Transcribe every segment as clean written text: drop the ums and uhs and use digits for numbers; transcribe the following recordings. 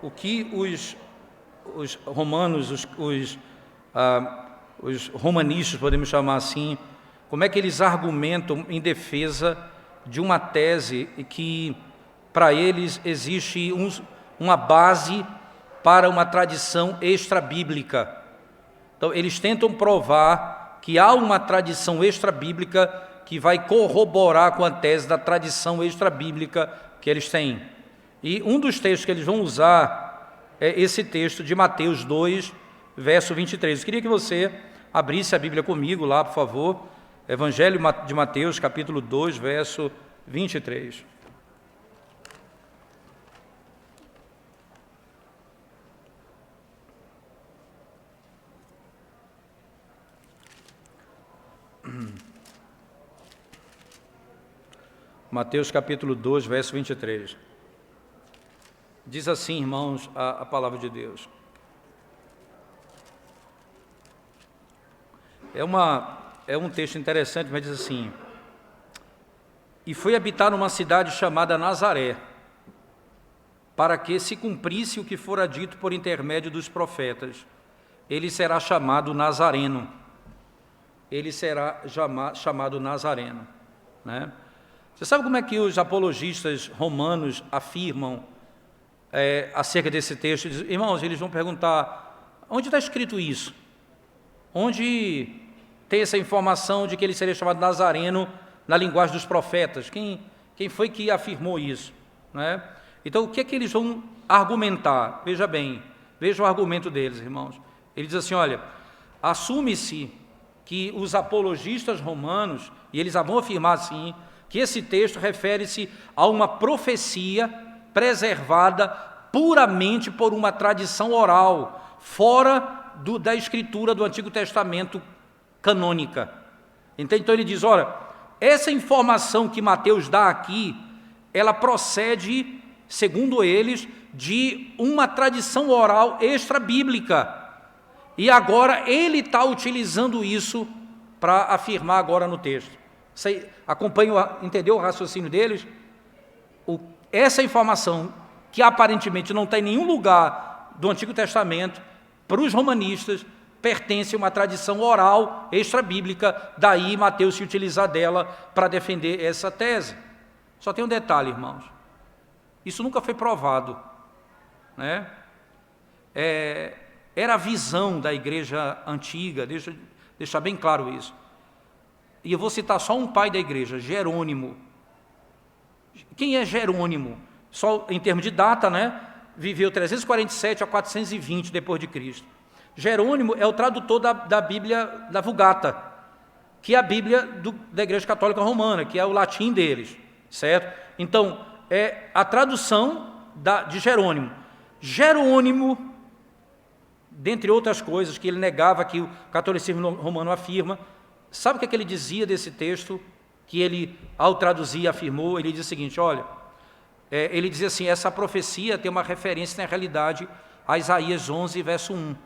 o que os romanos, os romanistas, podemos chamar assim, como é que eles argumentam em defesa de uma tese que, para eles, existe uma base para uma tradição extra-bíblica. Então, eles tentam provar que há uma tradição extra-bíblica que vai corroborar com a tese da tradição extra-bíblica que eles têm. E um dos textos que eles vão usar é esse texto de Mateus 2, verso 23. Eu queria que você abrisse a Bíblia comigo lá, por favor. Evangelho de Mateus, capítulo 2, verso 23. Mateus capítulo 2, verso 23. Diz assim, irmãos, a palavra de Deus. É um texto interessante, mas diz assim: e foi habitar numa cidade chamada Nazaré, para que se cumprisse o que fora dito por intermédio dos profetas. Ele será chamado Nazareno. Ele será chamado Nazareno, né? Você sabe como é que os apologistas romanos afirmam acerca desse texto? Irmãos, eles vão perguntar: onde está escrito isso? Onde tem essa informação de que ele seria chamado Nazareno na linguagem dos profetas? Quem foi que afirmou isso, né? Então, o que é que eles vão argumentar? Veja bem, veja o argumento deles, irmãos. Ele diz assim: olha, assume-se que os apologistas romanos, e eles vão afirmar assim, que esse texto refere-se a uma profecia preservada puramente por uma tradição oral, fora da escritura do Antigo Testamento canônica. Então ele diz: olha, essa informação que Mateus dá aqui, ela procede, segundo eles, de uma tradição oral extra-bíblica. E agora ele está utilizando isso para afirmar agora no texto. Você entendeu o raciocínio deles? Essa informação, que aparentemente não está em nenhum lugar do Antigo Testamento, para os romanistas, pertence a uma tradição oral extra-bíblica, daí Mateus se utilizar dela para defender essa tese. Só tem um detalhe, irmãos: isso nunca foi provado, né? Era a visão da igreja antiga, deixar bem claro isso. E eu vou citar só um pai da igreja, Jerônimo. Quem é Jerônimo? Só em termos de data, né? Viveu 347 a 420 depois de Cristo. Jerônimo é o tradutor da Bíblia da Vulgata, que é a Bíblia da Igreja Católica Romana, que é o latim deles, certo? Então, é a tradução de Jerônimo. Jerônimo, dentre outras coisas que ele negava, que o catolicismo romano afirma, sabe o que ele dizia desse texto, que ele, ao traduzir, afirmou? Ele diz o seguinte: olha, ele dizia assim: essa profecia tem uma referência na realidade a Isaías 11, verso 1,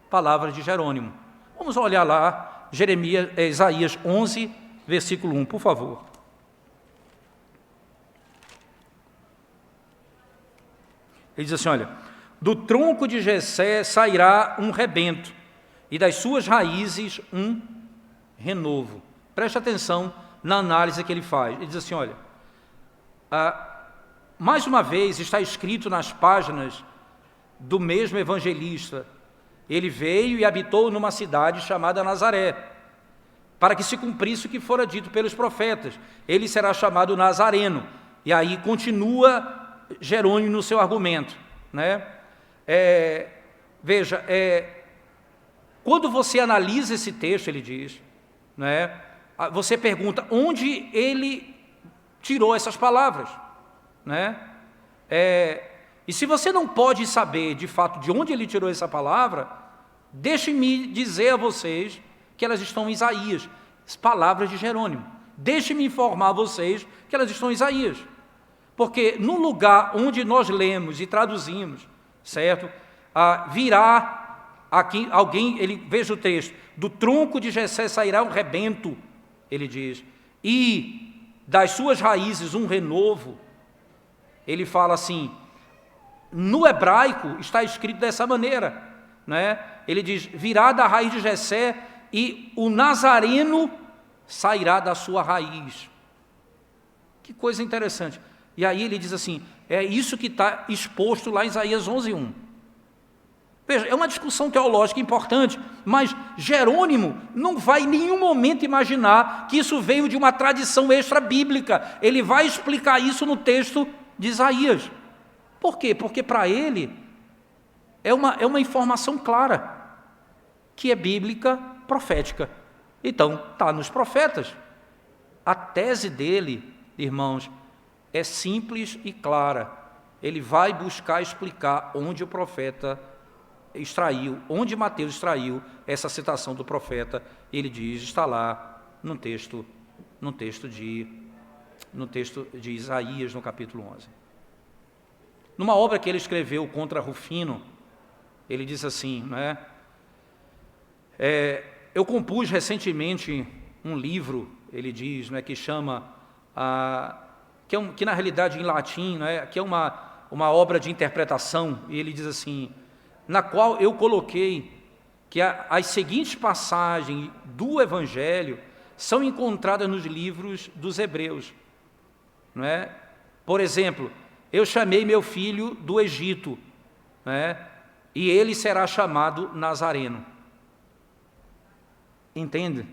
palavras de Jerônimo. Vamos olhar lá, Isaías 11, versículo 1, por favor. Ele diz assim: olha, do tronco de Jessé sairá um rebento, e das suas raízes um renovo. Preste atenção na análise que ele faz. Ele diz assim: olha, mais uma vez está escrito nas páginas do mesmo evangelista: ele veio e habitou numa cidade chamada Nazaré, para que se cumprisse o que fora dito pelos profetas: ele será chamado Nazareno. E aí continua Jerônimo no seu argumento, né? Veja, quando você analisa esse texto, ele diz, né, você pergunta onde ele tirou essas palavras, né? E se você não pode saber de fato de onde ele tirou essa palavra, deixe-me dizer a vocês que elas estão em Isaías, as palavras de Jerônimo. Deixe-me informar a vocês que elas estão em Isaías, porque no lugar onde nós lemos e traduzimos, certo? Virá aqui alguém, veja o texto: do tronco de Jessé sairá um rebento, ele diz, e das suas raízes um renovo. Ele fala assim: no hebraico está escrito dessa maneira, né? Ele diz, virá da raiz de Jessé e o Nazareno sairá da sua raiz. Que coisa interessante. E aí ele diz assim, é isso que está exposto lá em Isaías 11:1. Veja, é uma discussão teológica importante, mas Jerônimo não vai em nenhum momento imaginar que isso veio de uma tradição extra-bíblica. Ele vai explicar isso no texto de Isaías. Por quê? Porque para ele é uma informação clara, que é bíblica, profética. Então, está nos profetas. A tese dele, irmãos, é simples e clara. Ele vai buscar explicar onde o profeta extraiu, onde Mateus extraiu essa citação do profeta. Ele diz, está lá no texto de Isaías, no capítulo 11. Numa obra que ele escreveu contra Rufino, ele diz assim, né? Eu compus recentemente um livro, ele diz, né, que chama, que na realidade em latim, né, que é uma obra de interpretação, e ele diz assim, na qual eu coloquei que as seguintes passagens do Evangelho são encontradas nos livros dos Hebreus, não é? Por exemplo, eu chamei meu filho do Egito, né, e ele será chamado Nazareno. Entende?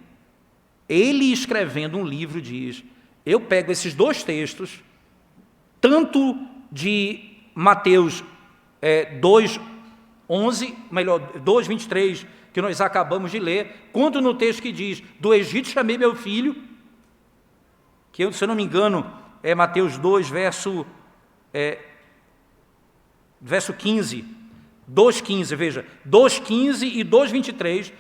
Ele escrevendo um livro diz, eu pego esses dois textos, tanto de Mateus 2:23, que nós acabamos de ler, quanto no texto que diz, do Egito chamei meu filho, que se eu não me engano é Mateus 2, verso 15, 2:15, veja, 2:15 e 2:23,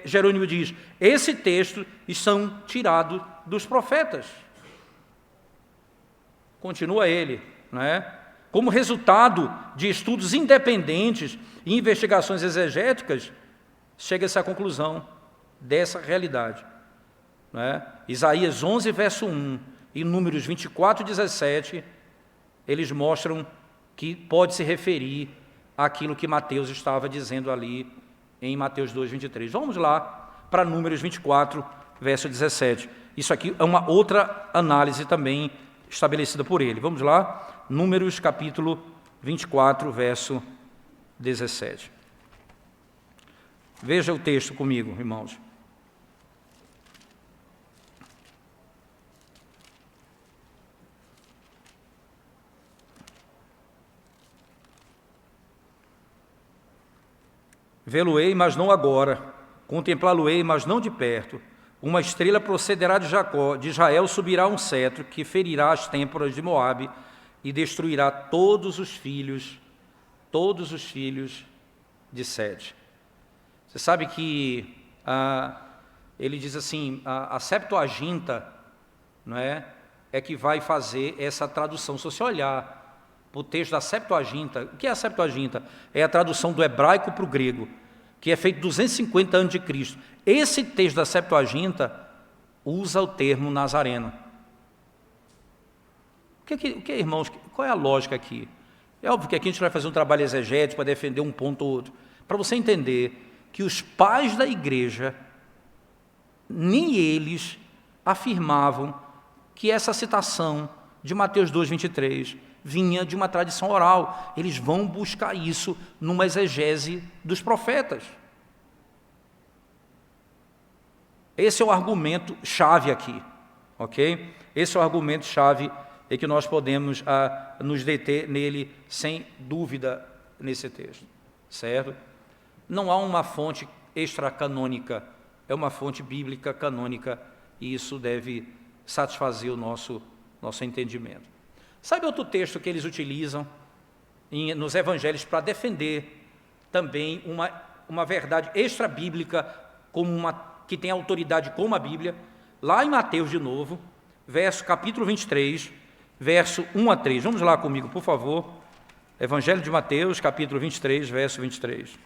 Jerônimo diz, esse texto são tirados dos profetas. Continua ele, não é? Como resultado de estudos independentes e investigações exegéticas, chega-se à conclusão dessa realidade, não é? Isaías 11, verso 1 e Números 24:17, eles mostram que pode se referir àquilo que Mateus estava dizendo ali em Mateus 2:23. Vamos lá para Números 24, verso 17. Isso aqui é uma outra análise também estabelecida por ele. Vamos lá, Números capítulo 24, verso 17. Veja o texto comigo, irmãos. Vê-lo-ei, mas não agora, contemplá-lo-ei, mas não de perto. Uma estrela procederá de Jacó, de Israel subirá um cetro que ferirá as têmporas de Moabe e destruirá todos os filhos de Sede. Você sabe que ele diz assim, a Septuaginta, não é que vai fazer essa tradução. Se você olhar para o texto da Septuaginta, o que é a Septuaginta? É a tradução do hebraico para o grego, que é feito 250 anos de Cristo. Esse texto da Septuaginta usa o termo Nazareno. Irmãos, qual é a lógica aqui? É óbvio que aqui a gente vai fazer um trabalho exegético para defender um ponto ou outro. Para você entender que os pais da igreja, nem eles afirmavam que essa citação de Mateus 2:23 vinha de uma tradição oral. Eles vão buscar isso numa exegese dos profetas. Esse é o argumento chave aqui, ok? Esse é o argumento chave e que nós podemos nos deter nele sem dúvida nesse texto, certo? Não há uma fonte extracanônica, é uma fonte bíblica canônica e isso deve satisfazer o nosso entendimento. Sabe outro texto que eles utilizam nos evangelhos para defender também uma verdade extra-bíblica como que tem autoridade como a Bíblia? Lá em Mateus de novo, capítulo 23, verso 1 a 3. Vamos lá comigo, por favor. Evangelho de Mateus, capítulo 23, verso 23.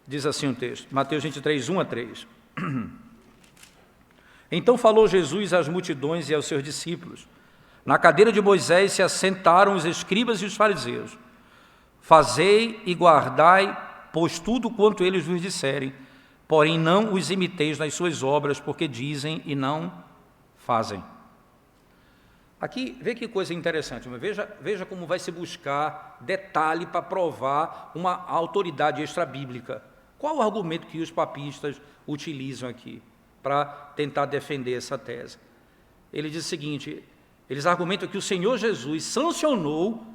Diz assim o texto, Mateus 23, 1 a 3. Então falou Jesus às multidões e aos seus discípulos. Na cadeira de Moisés se assentaram os escribas e os fariseus. Fazei e guardai, pois tudo quanto eles vos disserem, porém não os imiteis nas suas obras, porque dizem e não fazem. Aqui, vê que coisa interessante, veja como vai se buscar detalhe para provar uma autoridade extrabíblica. Qual o argumento que os papistas utilizam aqui para tentar defender essa tese? Ele diz o seguinte, eles argumentam que o Senhor Jesus sancionou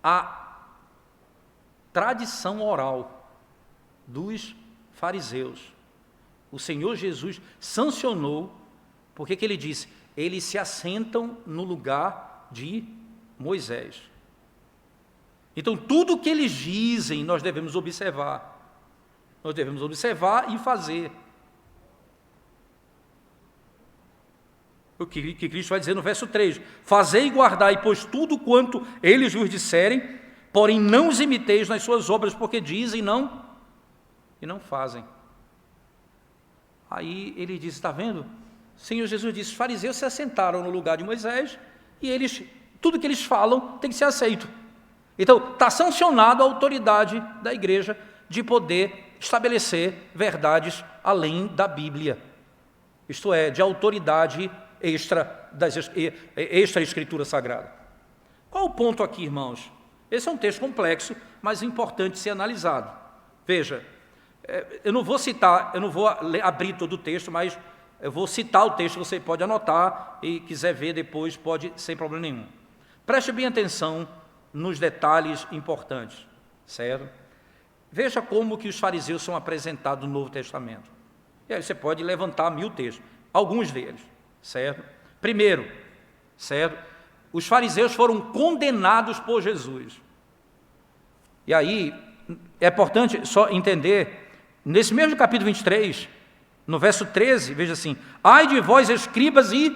a tradição oral dos fariseus. O Senhor Jesus sancionou, porque que ele disse? Eles se assentam no lugar de Moisés. Então, tudo que eles dizem, nós devemos observar. Nós devemos observar e fazer. O que Cristo vai dizer no verso 3. Fazei e guardai, pois tudo quanto eles vos disserem, porém não os imiteis nas suas obras, porque dizem e não fazem. Aí ele diz, está vendo? O Senhor Jesus disse, os fariseus se assentaram no lugar de Moisés, e tudo que eles falam tem que ser aceito. Então, está sancionado a autoridade da igreja de poder estabelecer verdades além da Bíblia. Isto é, de autoridade extra Escritura Sagrada. Qual o ponto aqui, irmãos? Esse é um texto complexo, mas importante de ser analisado. Veja, eu não vou abrir todo o texto, mas eu vou citar o texto, você pode anotar e quiser ver depois, pode, sem problema nenhum. Preste bem atenção nos detalhes importantes, certo? Veja como que os fariseus são apresentados no Novo Testamento. E aí você pode levantar 1000 textos, alguns deles, certo? Primeiro, certo? Os fariseus foram condenados por Jesus. E aí, é importante só entender, nesse mesmo capítulo 23, no verso 13, veja assim, ai de vós, escribas e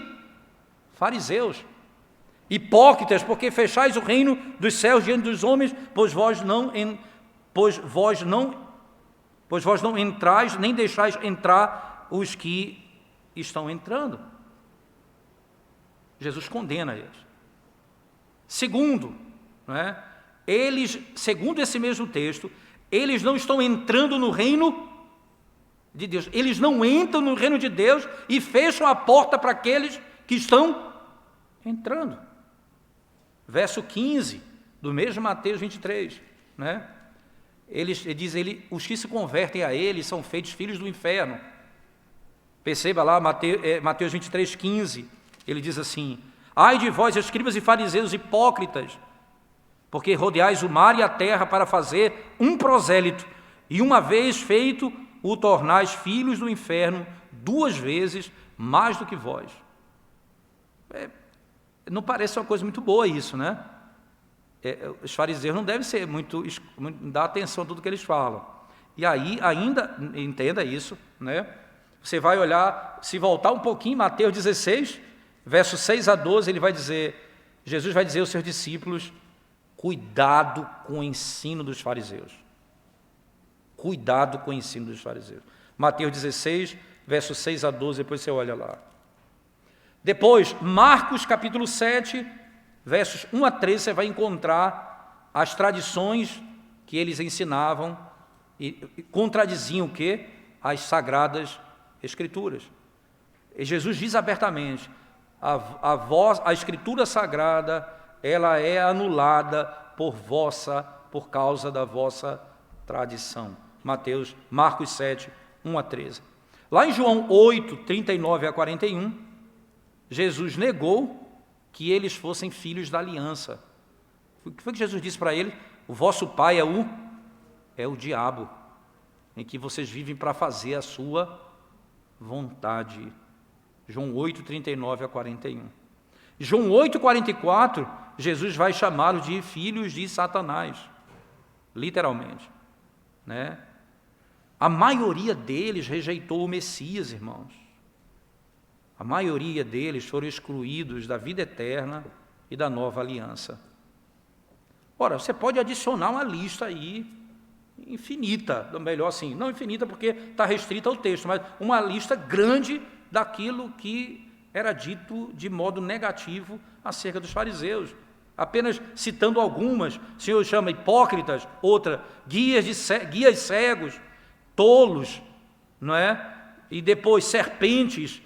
fariseus, hipócritas, porque fechais o reino dos céus diante dos homens, pois vós não entrais, nem deixais entrar os que estão entrando. Jesus condena eles. Segundo, eles, segundo esse mesmo texto, eles não estão entrando no reino de Deus. Eles não entram no reino de Deus e fecham a porta para aqueles que estão entrando. Verso 15, do mesmo Mateus 23, ele diz, os que se convertem a ele são feitos filhos do inferno. Perceba lá, Mateus 23, 15, ele diz assim, ai de vós, escribas e fariseus hipócritas, porque rodeais o mar e a terra para fazer um prosélito, e uma vez feito, o tornais filhos do inferno 2 vezes mais do que vós. Não parece uma coisa muito boa isso, né? Os fariseus não devem ser dar atenção a tudo que eles falam. E aí, ainda, entenda isso, Você vai olhar, se voltar um pouquinho, Mateus 16, versos 6 a 12, Jesus vai dizer aos seus discípulos, cuidado com o ensino dos fariseus. Cuidado com o ensino dos fariseus. Mateus 16, versos 6 a 12, depois você olha lá. Depois, Marcos capítulo 7, versos 1 a 13, você vai encontrar as tradições que eles ensinavam e contradiziam o quê? As sagradas Escrituras. E Jesus diz abertamente, a Escritura Sagrada, ela é anulada por causa da vossa tradição. Marcos 7, 1 a 13. Lá em João 8, 39 a 41, Jesus negou que eles fossem filhos da aliança. O que foi que Jesus disse para ele? O vosso pai é o diabo, em que vocês vivem para fazer a sua vontade. João 8, 39 a 41. João 8, 44, Jesus vai chamá-los de filhos de Satanás, literalmente, A maioria deles rejeitou o Messias, irmãos. A maioria deles foram excluídos da vida eterna e da nova aliança. Ora, você pode adicionar uma lista aí infinita, melhor assim, não infinita porque está restrita ao texto, mas uma lista grande daquilo que era dito de modo negativo acerca dos fariseus. Apenas citando algumas, o Senhor chama hipócritas, outra, guias cegos, tolos, não é? E depois serpentes,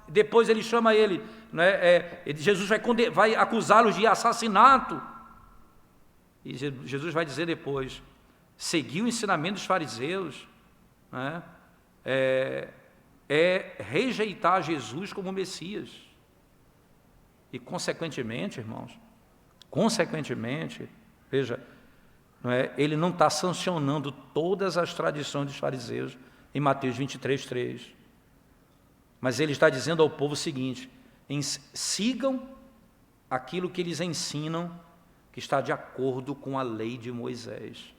depois ele chama ele, não é? Jesus vai acusá-los de assassinato. E Jesus vai dizer depois, seguir o ensinamento dos fariseus, não é rejeitar Jesus como Messias. E, consequentemente, irmãos, veja, ele não está sancionando todas as tradições dos fariseus em Mateus 23:3. Mas ele está dizendo ao povo o seguinte: sigam aquilo que eles ensinam, que está de acordo com a lei de Moisés.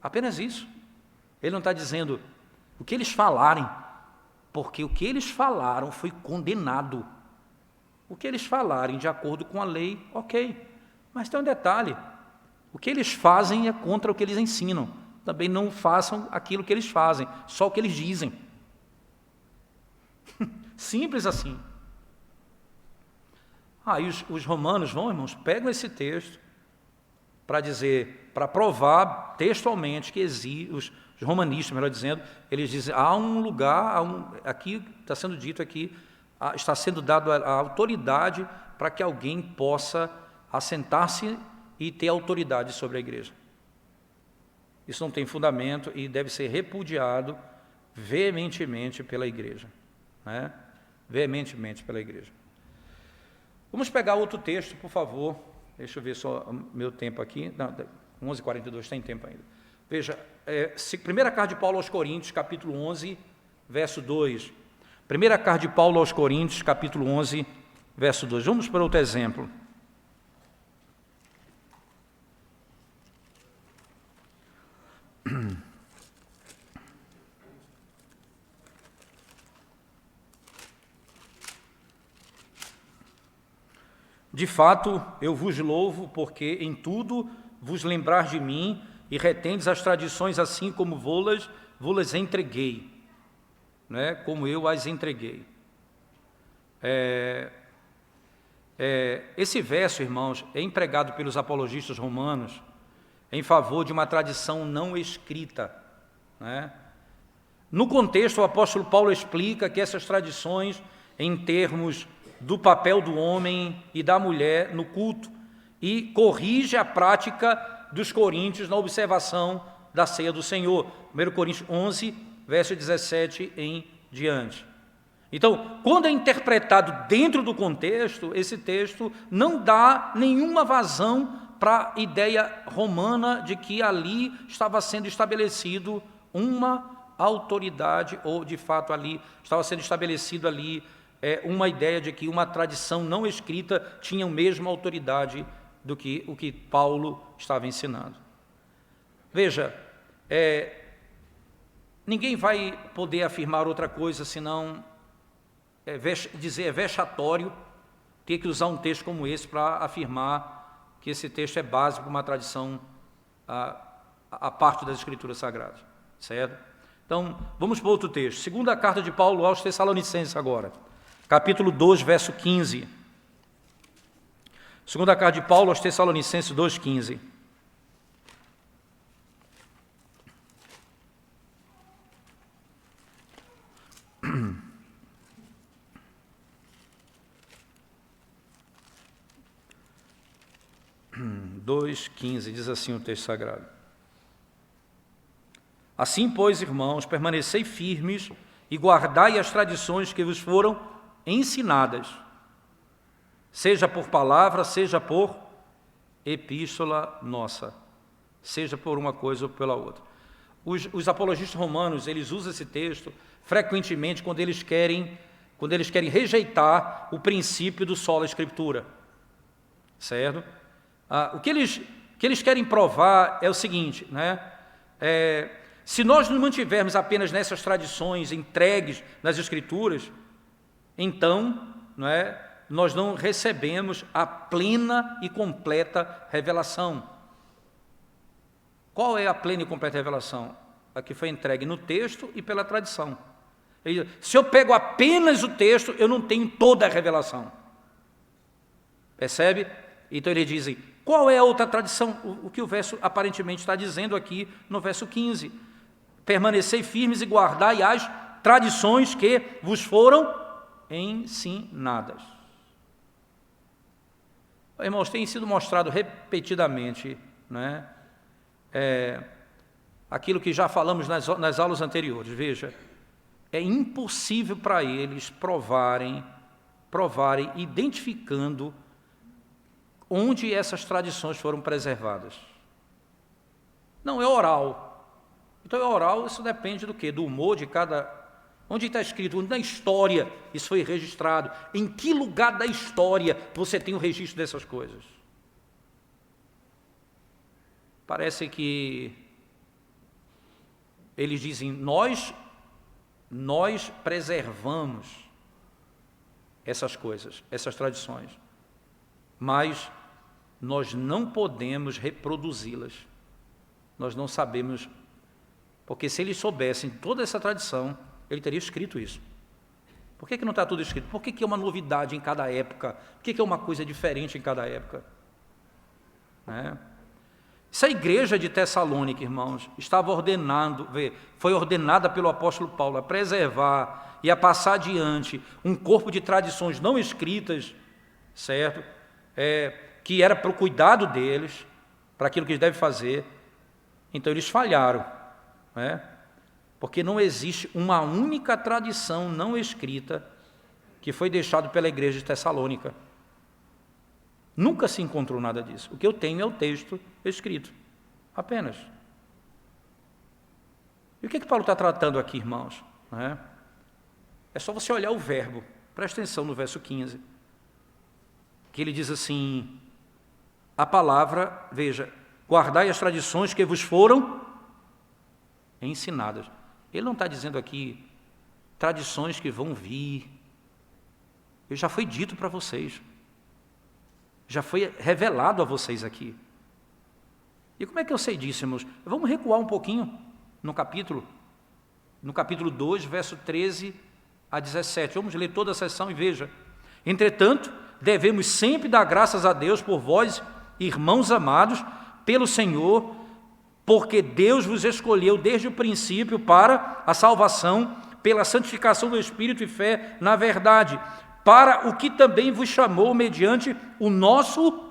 Apenas isso. Ele não está dizendo o que eles falarem, porque o que eles falaram foi condenado. O que eles falarem de acordo com a lei, ok. Mas tem um detalhe: o que eles fazem é contra o que eles ensinam. Também não façam aquilo que eles fazem, só o que eles dizem. Simples assim. Aí os romanos vão, irmãos, pegam esse texto para dizer, para provar textualmente que os romanistas, melhor dizendo, eles dizem, há um lugar, aqui está sendo dito aqui, está sendo dado a autoridade para que alguém possa assentar-se e ter autoridade sobre a igreja. Isso não tem fundamento e deve ser repudiado veementemente pela igreja, né? Veementemente pela igreja. Vamos pegar outro texto, por favor. Deixa eu ver só o meu tempo aqui. Não, 11h42, tem tempo ainda. Veja, primeira carta de Paulo aos Coríntios, capítulo 11, verso 2. Primeira carta de Paulo aos Coríntios, capítulo 11, verso 2. Vamos para outro exemplo. De fato, eu vos louvo, porque em tudo vos lembrar de mim e retendes as tradições assim como vou-las entreguei, né? Como eu as entreguei. Esse verso, irmãos, é empregado pelos apologistas romanos em favor de uma tradição não escrita, né? No contexto, o apóstolo Paulo explica que essas tradições, em termos do papel do homem e da mulher no culto, e corrige a prática dos coríntios na observação da ceia do Senhor. 1 Coríntios 11, verso 17 em diante. Então, quando é interpretado dentro do contexto, esse texto não dá nenhuma vazão para a ideia romana de que ali estava sendo estabelecido uma autoridade, ou de fato ali estava sendo estabelecido ali uma ideia de que uma tradição não escrita tinha a mesma autoridade do que o que Paulo estava ensinando. Veja, ninguém vai poder afirmar outra coisa senão dizer é vexatório ter que usar um texto como esse para afirmar que esse texto é básico para uma tradição a parte das Escrituras Sagradas, certo? Então, vamos para outro texto. Segunda carta de Paulo aos Tessalonicenses agora. Capítulo 2, verso 15. Segunda carta de Paulo aos Tessalonicenses 2,15. Diz assim o texto sagrado: assim, pois, irmãos, permanecei firmes e guardai as tradições que vos foram ensinadas, seja por palavra, seja por epístola nossa, seja por uma coisa ou pela outra. Os apologistas romanos, eles usam esse texto frequentemente quando eles querem rejeitar o princípio do sola escritura, certo? O que eles querem provar é o seguinte, né? Se nós nos mantivermos apenas nessas tradições entregues nas Escrituras, então, nós não recebemos a plena e completa revelação. Qual é a plena e completa revelação? A que foi entregue no texto e pela tradição. Ele diz, se eu pego apenas o texto, eu não tenho toda a revelação. Percebe? Então ele diz, qual é a outra tradição? O que o verso aparentemente está dizendo aqui no verso 15. Permanecei firmes e guardai as tradições que vos foram ensinadas. Irmãos, tem sido mostrado repetidamente, né, aquilo que já falamos nas aulas anteriores. Veja, é impossível para eles provarem, identificando onde essas tradições foram preservadas. Não, é oral. Então é oral, isso depende do quê? Do humor de cada... Onde está escrito? Onde na história isso foi registrado? Em que lugar da história você tem o registro dessas coisas? Parece que eles dizem, nós preservamos essas coisas, essas tradições, mas nós não podemos reproduzi-las. Nós não sabemos, porque se eles soubessem toda essa tradição, ele teria escrito isso. Por que não está tudo escrito? Por que é uma novidade em cada época? Por que é uma coisa diferente em cada época? Essa igreja de Tessalônica, irmãos, foi ordenada pelo apóstolo Paulo a preservar e a passar adiante um corpo de tradições não escritas, certo? Que era para o cuidado deles, para aquilo que eles devem fazer. Então eles falharam, porque não existe uma única tradição não escrita que foi deixada pela igreja de Tessalônica. Nunca se encontrou nada disso. O que eu tenho é o texto escrito, apenas. E o que Paulo está tratando aqui, irmãos? É só você olhar o verbo. Presta atenção no verso 15. Que ele diz assim, a palavra, veja, guardai as tradições que vos foram ensinadas. Ele não está dizendo aqui tradições que vão vir. Ele já foi dito para vocês. Já foi revelado a vocês aqui. E como é que eu sei disso, irmãos? Vamos recuar um pouquinho no capítulo 2, verso 13 a 17. Vamos ler toda a seção e veja. Entretanto, devemos sempre dar graças a Deus por vós, irmãos amados, pelo Senhor, porque Deus vos escolheu desde o princípio para a salvação, pela santificação do Espírito e fé na verdade, para o que também vos chamou mediante o nosso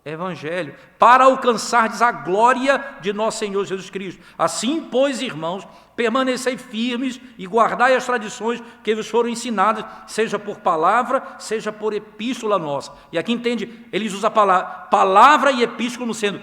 Evangelho, para alcançardes a glória de nosso Senhor Jesus Cristo. Assim, pois, irmãos, permanecei firmes e guardai as tradições que vos foram ensinadas, seja por palavra, seja por epístola nossa. E aqui entende, eles usam a palavra e epístola como sendo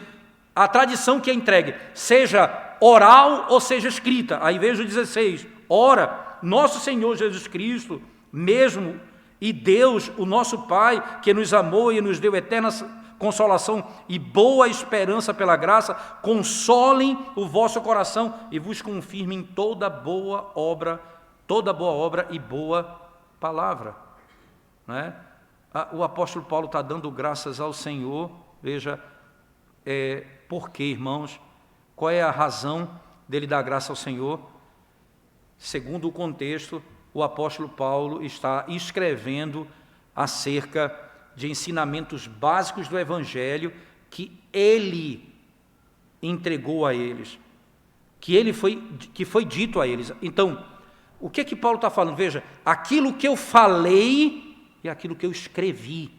a tradição que é entregue, seja oral ou seja escrita. Aí veja o 16, ora, nosso Senhor Jesus Cristo, mesmo e Deus, o nosso Pai, que nos amou e nos deu eterna consolação e boa esperança pela graça, consolem o vosso coração e vos confirmem toda boa obra e boa palavra. O apóstolo Paulo está dando graças ao Senhor, veja, por quê, irmãos? Qual é a razão dele dar graça ao Senhor? Segundo o contexto, o apóstolo Paulo está escrevendo acerca de ensinamentos básicos do Evangelho que ele entregou a eles, que foi dito a eles. Então, o que Paulo está falando? Veja, aquilo que eu falei e aquilo que eu escrevi.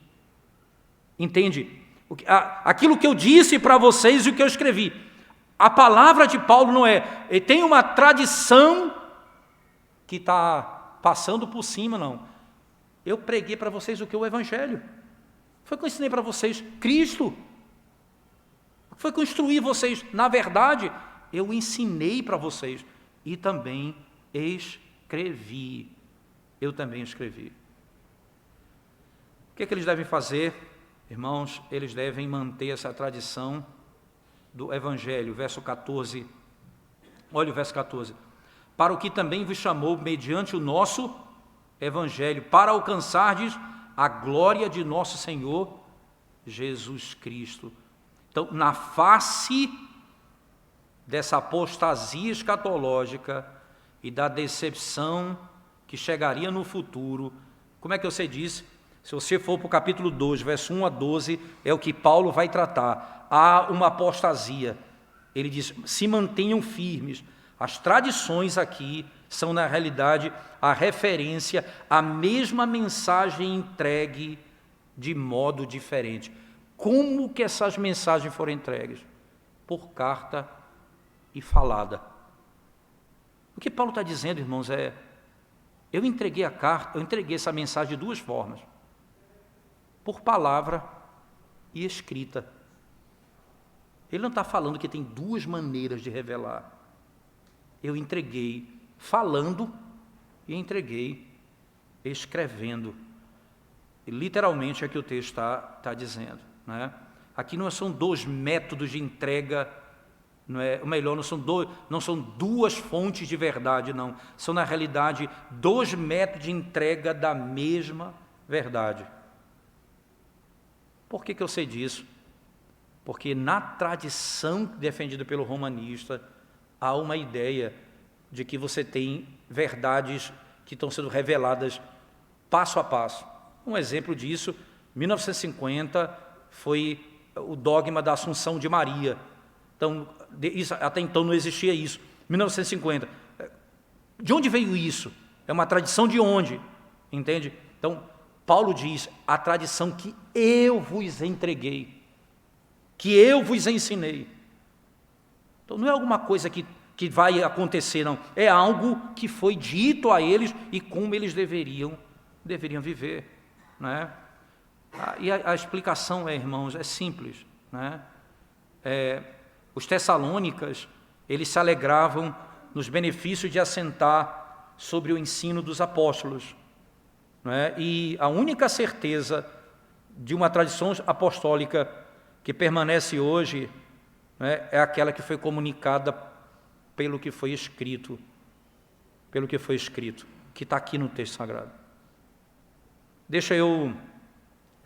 Entende? Aquilo que eu disse para vocês e o que eu escrevi. A palavra de Paulo não é, ele tem uma tradição que está passando por cima, não. Eu preguei para vocês o que é o Evangelho. Foi que eu ensinei para vocês Cristo. Foi que eu instruí vocês. Na verdade, eu ensinei para vocês. E também escrevi. Eu também escrevi. O que eles devem fazer, irmãos? Eles devem manter essa tradição do Evangelho. Verso 14. Olha o verso 14. Para o que também vos chamou mediante o nosso Evangelho, para alcançardes a glória de nosso Senhor Jesus Cristo. Então, na face dessa apostasia escatológica e da decepção que chegaria no futuro. Como é que eu sei disso? Se você for para o capítulo 2, verso 1 a 12, é o que Paulo vai tratar. Há uma apostasia. Ele diz, se mantenham firmes. As tradições aqui são, na realidade, a referência à mesma mensagem entregue de modo diferente. Como que essas mensagens foram entregues? Por carta e falada. O que Paulo está dizendo, irmãos, eu entreguei a carta, eu entreguei essa mensagem de duas formas. Por palavra e escrita. Ele não está falando que tem duas maneiras de revelar. Eu entreguei falando e entreguei escrevendo. E, literalmente é o que o texto está dizendo. Né? Aqui não são dois métodos de entrega, ou melhor, não são duas fontes de verdade, não. São, na realidade, dois métodos de entrega da mesma verdade. Por que eu sei disso? Porque na tradição defendida pelo romanista, há uma ideia de que você tem verdades que estão sendo reveladas passo a passo. Um exemplo disso, 1950, foi o dogma da Assunção de Maria. Então, até então não existia isso. 1950. De onde veio isso? É uma tradição de onde? Entende? Então, Paulo diz, a tradição que eu vos entreguei, que eu vos ensinei. Então, não é alguma coisa que vai acontecer, não. É algo que foi dito a eles e como eles deveriam viver. Né? E a explicação, irmãos, é simples. Né? Os tessalônicas, eles se alegravam nos benefícios de assentar sobre o ensino dos apóstolos. Né? E a única certeza de uma tradição apostólica que permanece hoje, né, é aquela que foi comunicada pelo que foi escrito, que está aqui no texto sagrado. Deixa eu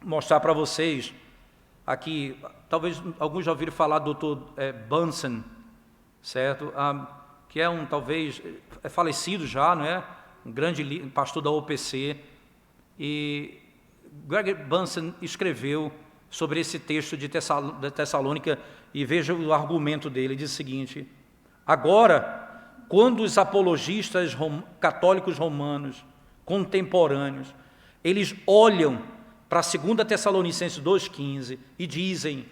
mostrar para vocês aqui, talvez alguns já ouviram falar do Dr. Bunsen, certo? Que é talvez, é falecido já, não é? Um grande pastor da OPC, e Greg Bunsen escreveu sobre esse texto de Tessalônica, e veja o argumento dele, diz o seguinte: agora, quando os apologistas católicos romanos contemporâneos, eles olham para 2 Tessalonicenses 2,15 e dizem,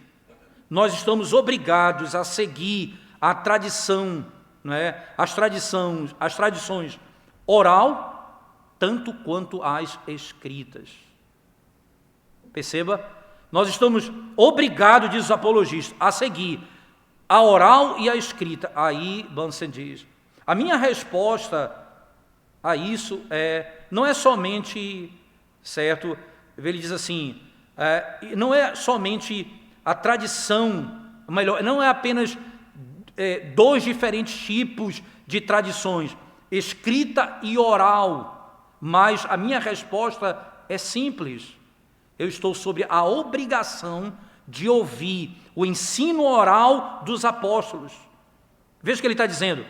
nós estamos obrigados a seguir a tradição, não é? as tradições oral, tanto quanto as escritas. Perceba, nós estamos obrigados, diz os apologistas, a seguir a oral e a escrita. Aí Bunsen diz, a minha resposta a isso não é somente, certo, ele diz assim, não é somente a tradição, melhor, não é apenas dois diferentes tipos de tradições, escrita e oral, mas a minha resposta é simples. Eu estou sob a obrigação de ouvir o ensino oral dos apóstolos. Veja o que ele está dizendo.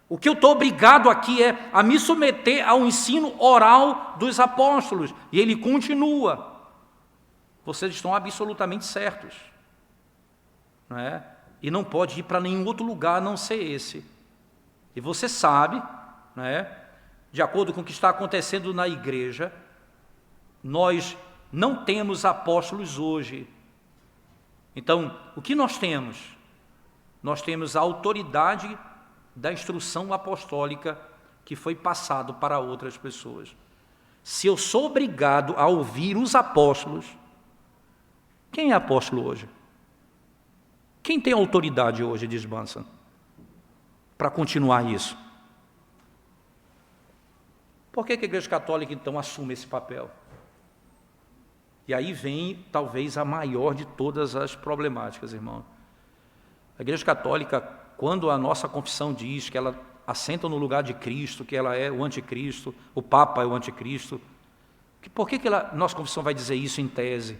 O que eu estou obrigado aqui é a me submeter ao ensino oral dos apóstolos. E ele continua. Vocês estão absolutamente certos. Não é? E não pode ir para nenhum outro lugar a não ser esse. E você sabe, não é? De acordo com o que está acontecendo na igreja, nós não temos apóstolos hoje. Então, o que nós temos? Nós temos a autoridade da instrução apostólica que foi passado para outras pessoas. Se eu sou obrigado a ouvir os apóstolos, quem é apóstolo hoje? Quem tem autoridade hoje, diz Bunsen, para continuar isso? Por que a Igreja Católica, então, assume esse papel? E aí vem, talvez, a maior de todas as problemáticas, irmão. A Igreja Católica, quando a nossa confissão diz que ela assenta no lugar de Cristo, que ela é o anticristo, o Papa é o anticristo, por que nossa confissão vai dizer isso em tese?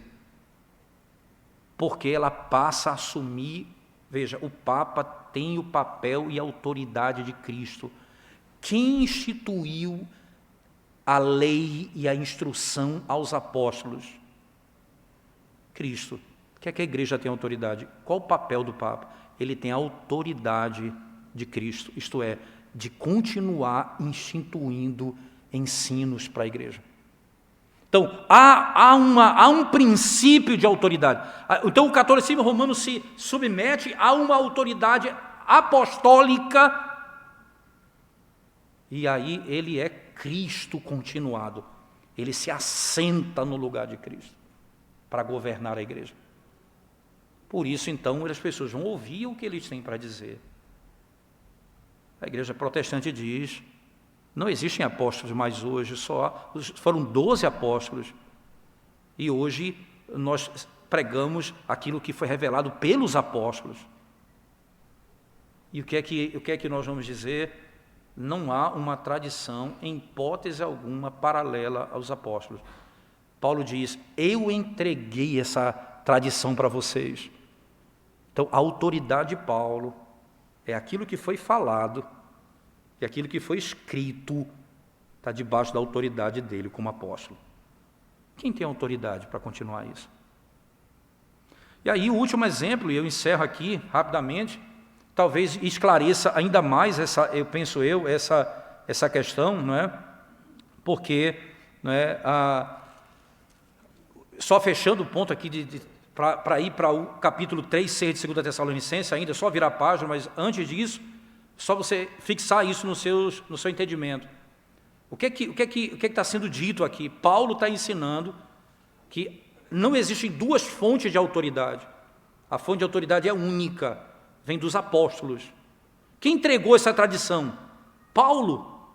Porque ela passa a assumir, veja, o Papa tem o papel e a autoridade de Cristo. Quem instituiu a lei e a instrução aos apóstolos? Cristo. Quer que a igreja tenha autoridade? Qual o papel do Papa? Ele tem a autoridade de Cristo, isto é, de continuar instituindo ensinos para a igreja. Então, há um princípio de autoridade. Então, o catolicismo romano se submete a uma autoridade apostólica, e aí ele é Cristo continuado. Ele se assenta no lugar de Cristo para governar a igreja. Por isso, então, as pessoas vão ouvir o que eles têm para dizer. A igreja protestante diz: não existem apóstolos mais hoje, foram 12 apóstolos. E hoje nós pregamos aquilo que foi revelado pelos apóstolos. E o que é que nós vamos dizer? Não há uma tradição, em hipótese alguma, paralela aos apóstolos. Paulo diz: eu entreguei essa tradição para vocês. Então, a autoridade de Paulo é aquilo que foi falado e aquilo que foi escrito está debaixo da autoridade dele como apóstolo. Quem tem autoridade para continuar isso? E aí, o último exemplo, e eu encerro aqui rapidamente, talvez esclareça ainda mais essa questão, não é? Porque, não é, só fechando o ponto aqui para ir para o capítulo 3, 6 de 2 Tessalonicenses, ainda só virar a página, mas antes disso, só você fixar isso no seu entendimento. O que está sendo dito aqui? Paulo está ensinando que não existem duas fontes de autoridade. A fonte de autoridade é única, vem dos apóstolos. Quem entregou essa tradição? Paulo.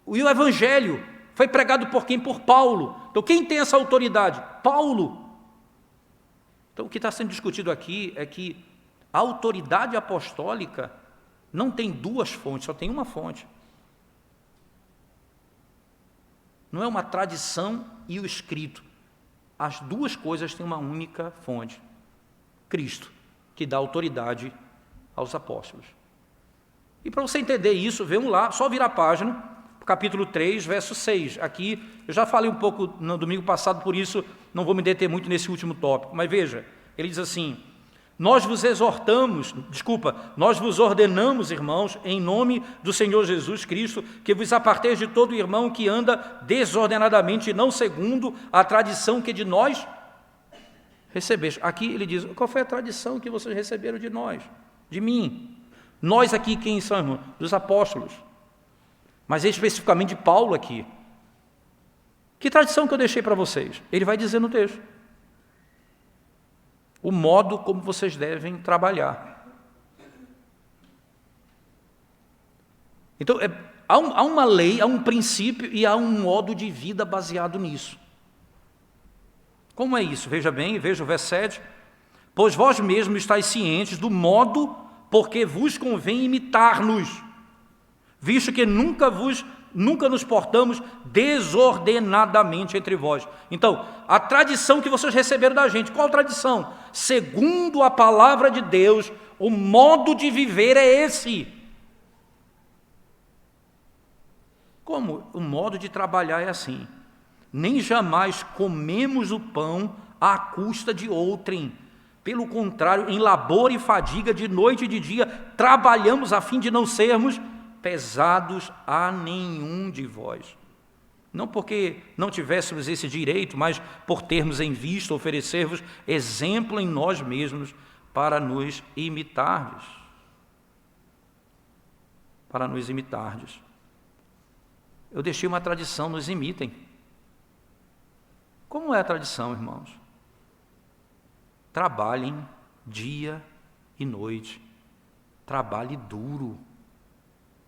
E o evangelho foi pregado por quem? Por Paulo. Então, quem tem essa autoridade? Paulo. Então, o que está sendo discutido aqui é que a autoridade apostólica não tem duas fontes, só tem uma fonte. Não é uma tradição e o escrito. As duas coisas têm uma única fonte. Cristo, que dá autoridade aos apóstolos. E para você entender isso, vamos lá, só virar a página, capítulo 3, verso 6. Aqui, eu já falei um pouco no domingo passado, por isso não vou me deter muito nesse último tópico. Mas veja, ele diz assim: nós vos ordenamos, irmãos, em nome do Senhor Jesus Cristo, que vos aparteis de todo irmão que anda desordenadamente, não segundo a tradição que de nós recebeste. Aqui ele diz: qual foi a tradição que vocês receberam de nós? De mim. Nós aqui, quem são, irmãos? Dos apóstolos. Mas especificamente de Paulo aqui. Que tradição que eu deixei para vocês? Ele vai dizer no texto. O modo como vocês devem trabalhar. Então, há uma lei, há um princípio e há um modo de vida baseado nisso. Como é isso? Veja bem, veja o verso 7. Pois vós mesmos estáis cientes do modo porque vos convém imitar-nos, visto que nunca nos portamos desordenadamente entre vós. Então, a tradição que vocês receberam da gente, qual tradição? Segundo a palavra de Deus, o modo de viver é esse. Como? O modo de trabalhar é assim: nem jamais comemos o pão à custa de outrem. Pelo contrário, em labor e fadiga, de noite e de dia, trabalhamos a fim de não sermos pesados a nenhum de vós. Não porque não tivéssemos esse direito, mas por termos em vista oferecer-vos exemplo em nós mesmos para nos imitardes. Para nos imitardes. Eu deixei uma tradição, nos imitem. Como é a tradição, irmãos? Trabalhem dia e noite. Trabalhe duro.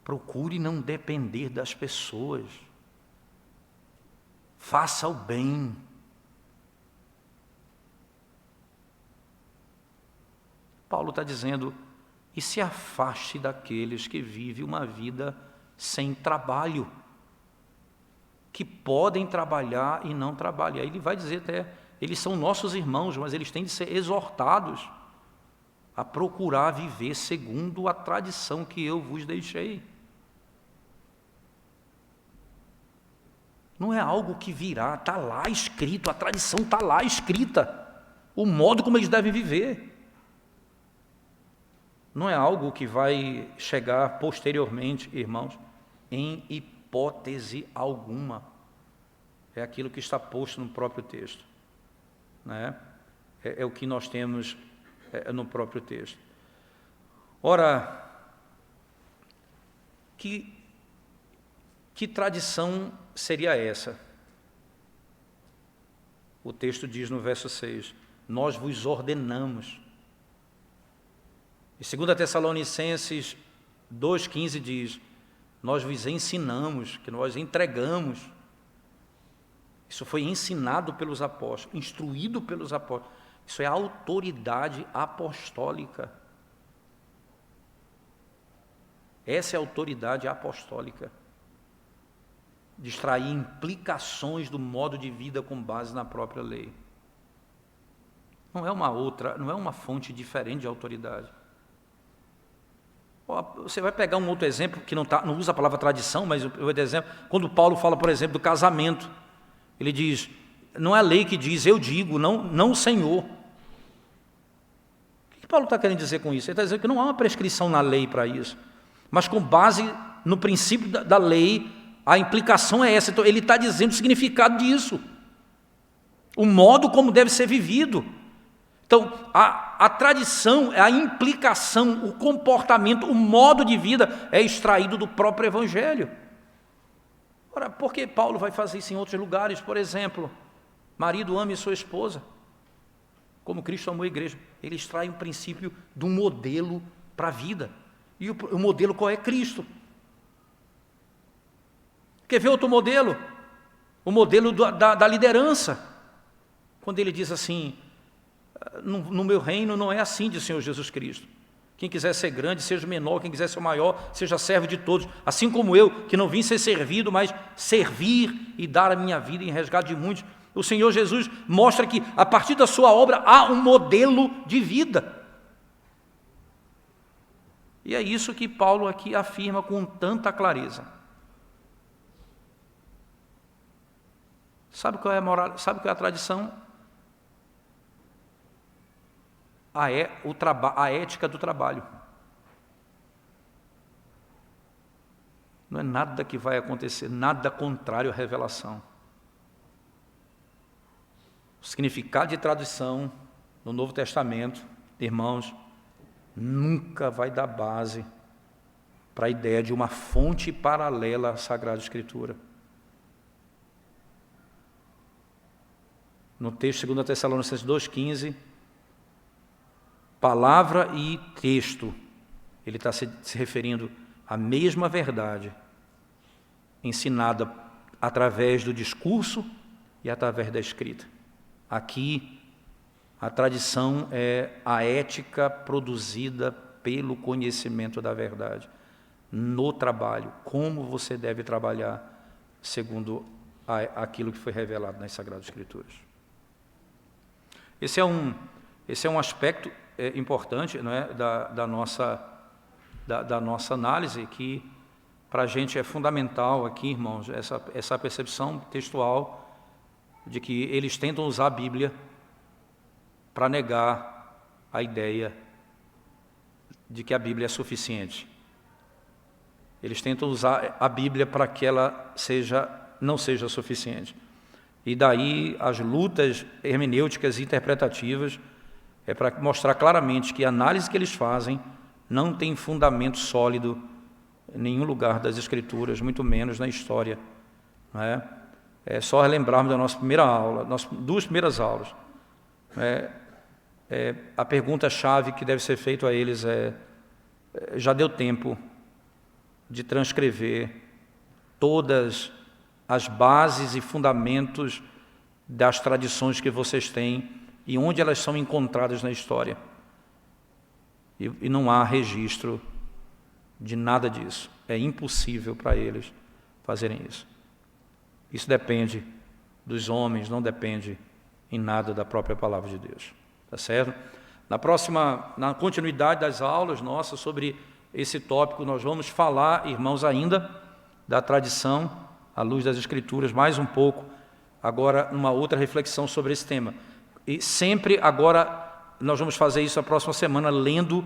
Procure não depender das pessoas. Faça o bem. Paulo está dizendo: e se afaste daqueles que vivem uma vida sem trabalho, que podem trabalhar e não trabalhar. Ele vai dizer até, eles são nossos irmãos, mas eles têm de ser exortados. a procurar viver segundo a tradição que eu vos deixei. Não é algo que virá, está lá escrito, a tradição está lá escrita, o modo como eles devem viver. Não é algo que vai chegar posteriormente, irmãos, em hipótese alguma. É aquilo que está posto no próprio texto, né? É o que nós temos no próprio texto. Ora, que tradição seria essa? O texto diz no verso 6, nós vos ordenamos. E 2 Tessalonicenses 2,15 diz, nós vos ensinamos, que nós entregamos. Isso foi ensinado pelos apóstolos, instruído pelos apóstolos. Isso é autoridade apostólica. Essa é a autoridade apostólica. De extrair implicações do modo de vida com base na própria lei. Não é uma fonte diferente de autoridade. Você vai pegar um outro exemplo que não usa a palavra tradição, mas eu vou dar exemplo. Quando Paulo fala, por exemplo, do casamento, ele diz, não é a lei que diz, eu digo, não o Senhor. O que Paulo está querendo dizer com isso? Ele está dizendo que não há uma prescrição na lei para isso, mas com base no princípio da lei, a implicação é essa. Então, ele está dizendo o significado disso, o modo como deve ser vivido. Então, a tradição, a implicação, o comportamento, o modo de vida é extraído do próprio Evangelho. Ora, por que Paulo vai fazer isso em outros lugares? Por exemplo, marido ame sua esposa, como Cristo amou a igreja. Ele extrai um princípio de um modelo para a vida. E o modelo qual é? Cristo. Quer ver outro modelo? O modelo da liderança. Quando ele diz assim, no meu reino não é assim, diz o Senhor Jesus Cristo. Quem quiser ser grande, seja menor, quem quiser ser maior, seja servo de todos. Assim como eu, que não vim ser servido, mas servir e dar a minha vida em resgate de muitos. O Senhor Jesus mostra que, a partir da sua obra, há um modelo de vida. E é isso que Paulo aqui afirma com tanta clareza. Sabe qual é a moral? Sabe qual é a tradição? A ética do trabalho. Não é nada que vai acontecer, nada contrário à revelação. O significado de tradição no Novo Testamento, irmãos, nunca vai dar base para a ideia de uma fonte paralela à Sagrada Escritura. No texto 2 Tessalonicenses 2,15, palavra e texto, ele está se referindo à mesma verdade, ensinada através do discurso e através da escrita. Aqui, a tradição é a ética produzida pelo conhecimento da verdade, no trabalho, como você deve trabalhar segundo aquilo que foi revelado nas Sagradas Escrituras. Esse é um aspecto importante, não é, da nossa análise, que para a gente é fundamental aqui, irmãos, essa percepção textual de que eles tentam usar a Bíblia para negar a ideia de que a Bíblia é suficiente. Eles tentam usar a Bíblia para que ela não seja suficiente. E daí as lutas hermenêuticas e interpretativas é para mostrar claramente que a análise que eles fazem não tem fundamento sólido em nenhum lugar das Escrituras, muito menos na história. Não é? É só relembrarmos da nossa primeira aula, nossas duas primeiras aulas. A pergunta-chave que deve ser feita a eles já deu tempo de transcrever todas as bases e fundamentos das tradições que vocês têm e onde elas são encontradas na história. E não há registro de nada disso. É impossível para eles fazerem isso. Isso depende dos homens, não depende em nada da própria palavra de Deus. Tá certo? Na continuidade das aulas nossas sobre esse tópico, nós vamos falar, irmãos, ainda da tradição, à luz das Escrituras, mais um pouco, agora numa outra reflexão sobre esse tema. E sempre agora, nós vamos fazer isso a próxima semana, lendo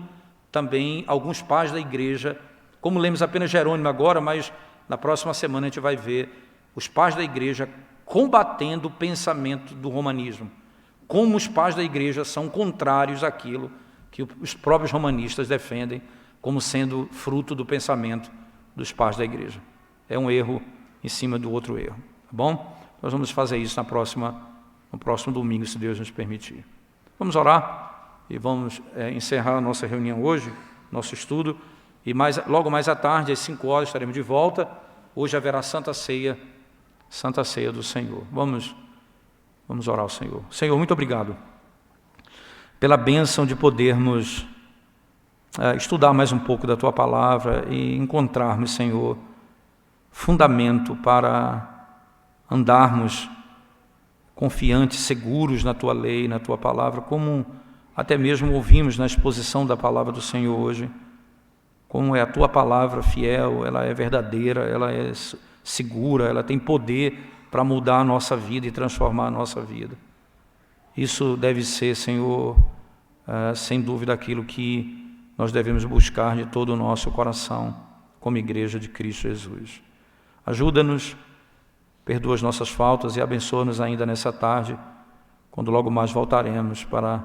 também alguns pais da igreja, como lemos apenas Jerônimo agora, mas na próxima semana a gente vai ver os pais da igreja combatendo o pensamento do romanismo, como os pais da igreja são contrários àquilo que os próprios romanistas defendem como sendo fruto do pensamento dos pais da igreja. É um erro em cima do outro erro, tá bom? Nós vamos fazer isso no próximo domingo, se Deus nos permitir. Vamos orar e vamos encerrar a nossa reunião hoje, nosso estudo, e logo mais à tarde, às 5 horas, estaremos de volta. Hoje haverá Santa Ceia do Senhor. Vamos orar ao Senhor. Senhor, muito obrigado pela bênção de podermos estudar mais um pouco da Tua Palavra e encontrarmos, Senhor, fundamento para andarmos confiantes, seguros na Tua lei, na Tua Palavra, como até mesmo ouvimos na exposição da Palavra do Senhor hoje, como é a Tua Palavra fiel, ela é verdadeira, ela é segura, ela tem poder para mudar a nossa vida e transformar a nossa vida. Isso deve ser, Senhor, sem dúvida aquilo que nós devemos buscar de todo o nosso coração, como igreja de Cristo Jesus. Ajuda-nos, perdoa as nossas faltas e abençoa-nos ainda nessa tarde, quando logo mais voltaremos para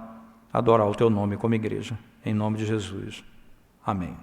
adorar o Teu nome como igreja. Em nome de Jesus. Amém.